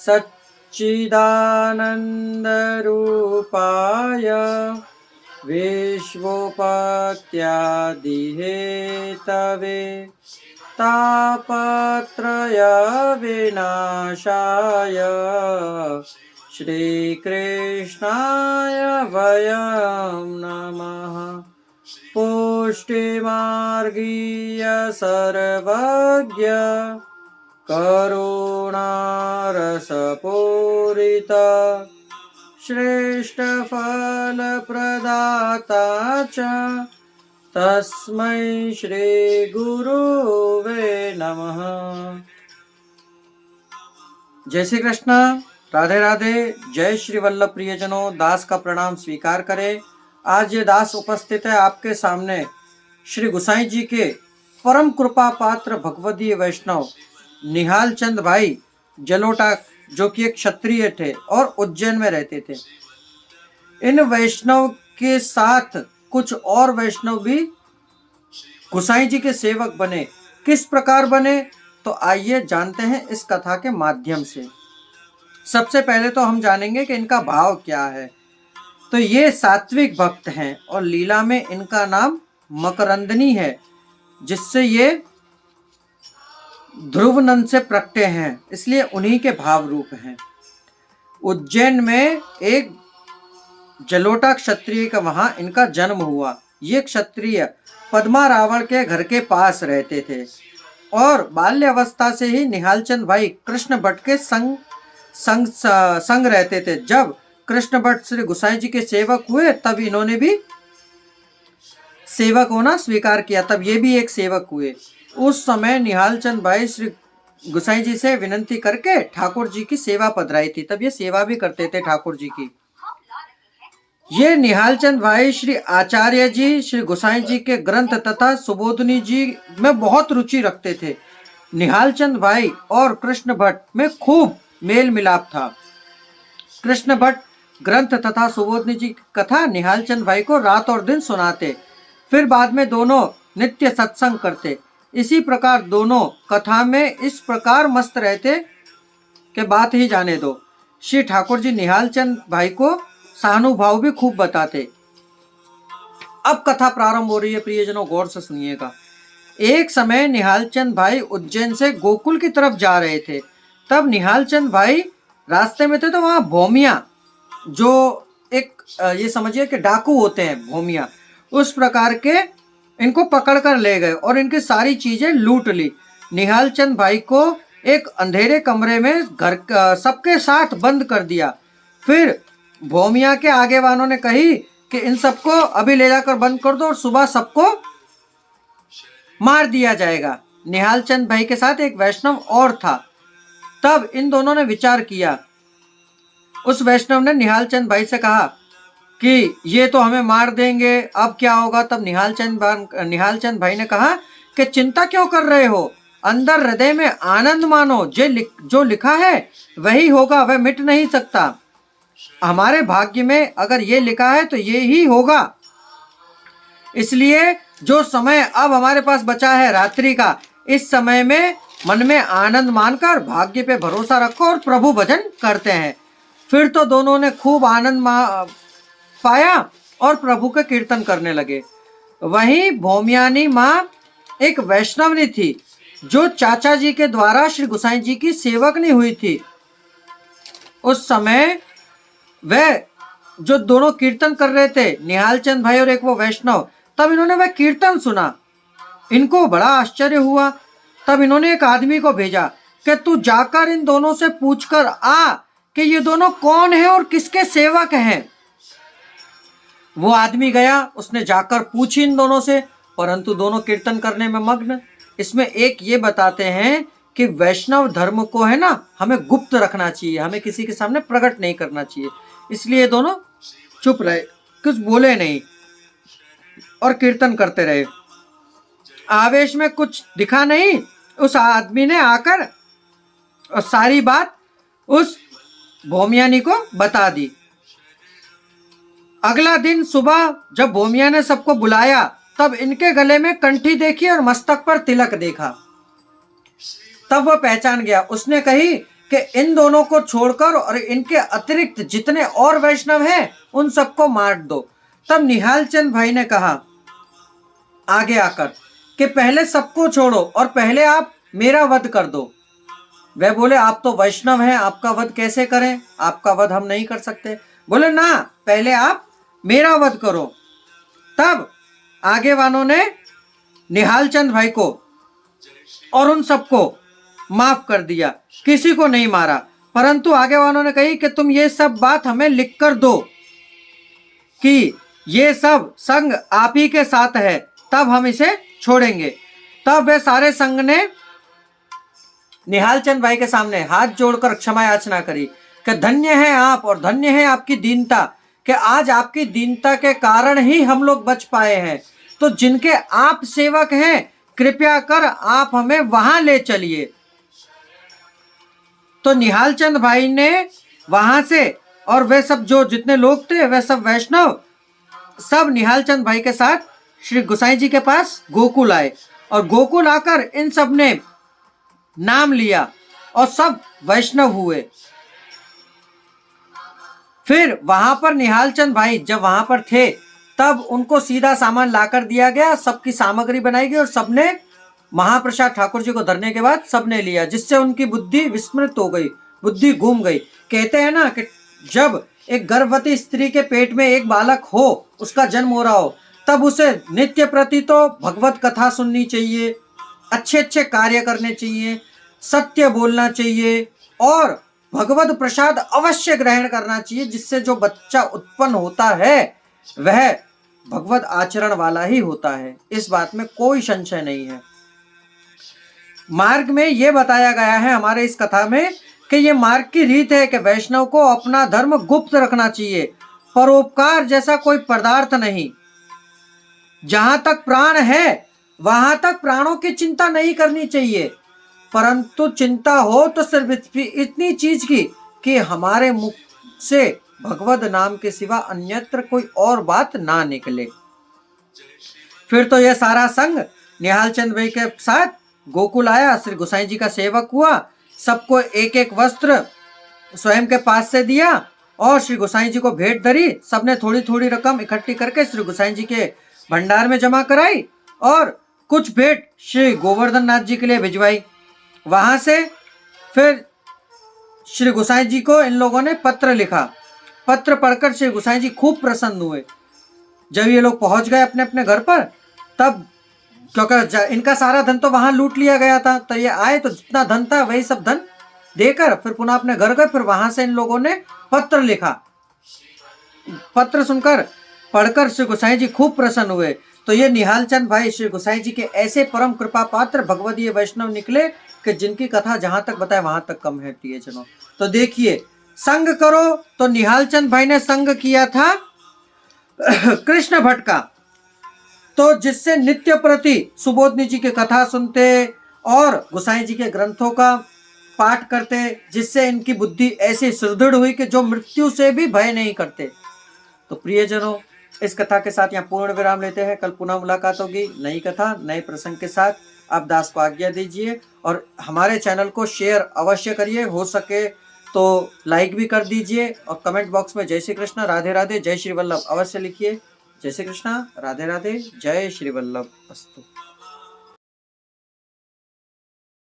सच्चिदानन्दरूपाय विश्वोपत्यादिहेतवे तापत्रय विनाशाय श्रीकृष्णाय वयं नमः। पुष्टिमार्गीय सर्वज्ञ करुणारसपूरित श्रेष्ठफलप्रदाता च तस्मै श्रीगुरुवे नमः। जय श्री कृष्ण, राधे राधे। जय श्री वल्लभ प्रियजनों, दास का प्रणाम स्वीकार करें। आज ये दास उपस्थित है आपके सामने श्री गुसाई जी के परम कृपा पात्र भगवदीय वैष्णव निहाल चंद भाई जलोटा, जो कि एक क्षत्रिय थे और उज्जैन में रहते थे। इन वैष्णव के साथ कुछ और वैष्णव भी गुसाई जी के सेवक बने। किस प्रकार बने, तो आइए जानते हैं इस कथा के माध्यम से। सबसे पहले तो हम जानेंगे कि इनका भाव क्या है। तो ये सात्विक भक्त हैं और लीला में इनका नाम मकरंदनी है, जिससे ये ध्रुवनंद से प्रकटे हैं, इसलिए उन्हीं के भाव रूप हैं। उज्जैन में एक जलोटा क्षत्रिय का वहां इनका जन्म हुआ। ये क्षत्रिय पद्मा रावण के घर के पास रहते थे और बाल्य अवस्था से ही निहालचंद भाई कृष्ण भट्ट के संग रहते थे। जब कृष्ण भट्ट श्री गुसाई जी के सेवक हुए तब इन्होंने भी सेवक होना स्वीकार किया, तब ये भी एक सेवक हुए। उस समय निहालचंद भाई श्री गुसाई जी से विनती करके ठाकुर जी की सेवा पधराई थी, तब ये सेवा भी करते थे ठाकुर जी की। ये निहालचंद भाई श्री आचार्य जी, श्री गुसाई जी के ग्रंथ तथा सुबोधनी जी में बहुत रुचि रखते थे। निहालचंद भाई और कृष्ण भट्ट में खूब मेल मिलाप था। कृष्ण भट्ट ग्रंथ तथा सुबोधनी जी की कथा निहालचंद भाई को रात और दिन सुनाते, फिर बाद में दोनों नित्य सत्संग करते। इसी प्रकार दोनों कथा में इस प्रकार मस्त रहते कि बात ही जाने दो। श्री ठाकुर जी निहालचंद भाई को सहानुभाव भी खूब बताते। अब कथा प्रारंभ हो रही है, प्रियजनों गौर से सुनिएगा। एक समय निहालचंद भाई उज्जैन से गोकुल की तरफ जा रहे थे। तब निहालचंद भाई रास्ते में थे तो वहां भौमिया, जो एक ये समझिए कि डाकू होते हैं भौमिया, उस प्रकार के इनको पकड़ कर ले गए और इनकी सारी चीजें लूट ली। निहालचंद भाई को एक अंधेरे कमरे में घर सबके साथ बंद कर दिया। फिर भौमिया के आगे वालों ने कही कि इन सबको अभी ले जाकर बंद कर दो और सुबह सबको मार दिया जाएगा। निहालचंद भाई के साथ एक वैष्णव और था। तब इन दोनों ने विचार किया। उस वैष्णव ने निहालचंद भाई से कहा कि ये तो हमें मार देंगे, अब क्या होगा। तब निहालचंद भाई ने कहा कि चिंता क्यों कर रहे हो, अंदर हृदय में आनंद मानो, जो लिखा है वही होगा, वह मिट नहीं सकता। हमारे भाग्य में अगर ये लिखा है तो ये ही होगा। इसलिए जो समय अब हमारे पास बचा है रात्रि का, इस समय में मन में आनंद मानकर भाग्य पे भरोसा रखो और प्रभु भजन करते हैं। फिर तो दोनों ने खूब आनंद पाया और प्रभु का कीर्तन करने लगे। वहीं भौमियानी माँ एक वैष्णवनी थी, जो चाचा जी के द्वारा श्री गुसाई जी की सेवकनी हुई थी। उस समय वह जो दोनों कीर्तन कर रहे थे, निहालचंद भाई और एक वो वैष्णव, तब इन्होंने वह कीर्तन सुना। इनको बड़ा आश्चर्य हुआ। तब इन्होंने एक आदमी को भेजा कि तू जाकर इन दोनों से पूछकर आ कि ये दोनों कौन है और किसके सेवक हैं। वो आदमी गया, उसने जाकर पूछी इन दोनों से, परंतु दोनों कीर्तन करने में मग्न। इसमें एक ये बताते हैं कि वैष्णव धर्म को है ना, हमें गुप्त रखना चाहिए, हमें किसी के सामने प्रकट नहीं करना चाहिए। इसलिए दोनों चुप रहे, कुछ बोले नहीं और कीर्तन करते रहे। आवेश में कुछ दिखा नहीं, उस आदमी ने आकर और सारी बात उस भौमियानी को बता दी। अगला दिन सुबह जब भौमिया ने सबको बुलाया, तब इनके गले में कंठी देखी और मस्तक पर तिलक देखा। तब वह पहचान गया। उसने कही कि इन दोनों को छोड़कर और इनके अतिरिक्त जितने और वैष्णव हैं उन सबको मार दो। तब निहाल चंद भाई ने कहा आगे आकर कि पहले सबको छोड़ो और पहले आप मेरा वध कर दो। वे बोले आप तो वैष्णव हैं, आपका वध कैसे करें, आपका वध हम नहीं कर सकते। बोले ना, पहले आप मेरा वध करो। तब आगे वालों ने निहाल चंद भाई को और उन सबको माफ कर दिया, किसी को नहीं मारा। परंतु आगे वालों ने कही कि तुम ये सब बात हमें लिख कर दो कि ये सब संघ आप ही के साथ है, तब हम इसे छोड़ेंगे। तब वे सारे संघ ने निहाल चंद भाई के सामने हाथ जोड़कर क्षमा याचना करी कि धन्य है आप और धन्य है आपकी दीनता, कि आज आपकी दीनता के कारण ही हम लोग बच पाए हैं। तो जिनके आप सेवक हैं कृपया कर आप हमें वहां ले चलिए। तो निहाल चंद भाई ने वहां से, और वे सब जो जितने लोग थे वे सब वैष्णव सब निहाल चंद भाई के साथ श्री गोसाई जी के पास गोकुल आए। और गोकुल आकर इन सब ने नाम लिया और सब वैष्णव हुए। फिर वहां पर निहाल चंद भाई जब वहां पर थे तब उनको सीधा सामान लाकर दिया गया, सबकी सामग्री बनाई गई और सबने महाप्रसाद ठाकुर जी को धरने के बाद सबने लिया, जिससे उनकी बुद्धि विस्मृत हो गई, बुद्धि घूम गई। कहते हैं ना कि जब एक गर्भवती स्त्री के पेट में एक बालक हो, उसका जन्म हो रहा हो, तब उसे नित्य प्रति तो भगवत कथा सुननी चाहिए, अच्छे अच्छे कार्य करने चाहिए, सत्य बोलना चाहिए और भगवत प्रसाद अवश्य ग्रहण करना चाहिए, जिससे जो बच्चा उत्पन्न होता है वह भगवत आचरण वाला ही होता है। इस बात में कोई संशय नहीं है। मार्ग में यह बताया गया है हमारे इस कथा में कि यह मार्ग की रीत है कि वैष्णव को अपना धर्म गुप्त रखना चाहिए, परोपकार जैसा कोई पदार्थ नहीं। जहां तक प्राण है वहां तक प्राणों की चिंता नहीं करनी चाहिए, परंतु चिंता हो तो सिर्फ इतनी चीज की कि हमारे मुख से भगवत नाम के सिवा अन्यत्र कोई और बात ना निकले। फिर तो यह सारा संघ निहाल चंद भाई के साथ गोकुल आया, श्री गोसाई जी का सेवक हुआ, सबको एक एक वस्त्र स्वयं के पास से दिया और श्री गोसाई जी को भेंट धरी। सबने थोड़ी थोड़ी रकम इकट्ठी करके श्री गोसाई जी के भंडार में जमा कराई और कुछ भेंट श्री गोवर्धन नाथ जी के लिए भिजवाई। वहां से फिर श्री गोसाई जी को इन लोगों ने पत्र लिखा। पत्र पढ़कर श्री गोसाई जी खूब प्रसन्न हुए। जब ये लोग पहुंच गए अपने अपने घर पर, तब क्योंकि इनका सारा धन तो वहां लूट लिया गया था, तो ये आए तो जितना धन था वही सब धन देकर फिर पुनः अपने घर गए। फिर वहां से इन लोगों ने पत्र लिखा। पत्र सुनकर पढ़कर श्री गोसाई जी खूब प्रसन्न हुए। तो ये निहाल चंद भाई श्री गोसाई जी के ऐसे परम कृपा पात्र भगवदीय वैष्णव निकले कि जिनकी कथा जहां तक बताए वहां तक कम है प्रियजनों। तो देखिए, संग करो तो निहाल चंद भाई ने संग किया था कृष्ण भट्ट का, तो जिससे नित्य प्रति सुबोधनी जी की कथा सुनते और गोसाई जी के ग्रंथों का पाठ करते, जिससे इनकी बुद्धि ऐसी सुदृढ़ हुई कि जो मृत्यु से भी भय नहीं करते। तो प्रियजनों, इस कथा के साथ यहाँ पूर्ण विराम लेते हैं। कल पुनः मुलाकात होगी नई कथा नए प्रसंग के साथ। आप दास को आज्ञा दीजिए और हमारे चैनल को शेयर अवश्य करिए, हो सके तो लाइक भी कर दीजिए और कमेंट बॉक्स में जय श्री कृष्ण, राधे राधे, जय श्री वल्लभ अवश्य लिखिए। जय श्री कृष्ण, राधे राधे, जय श्री वल्लभ अस्तु।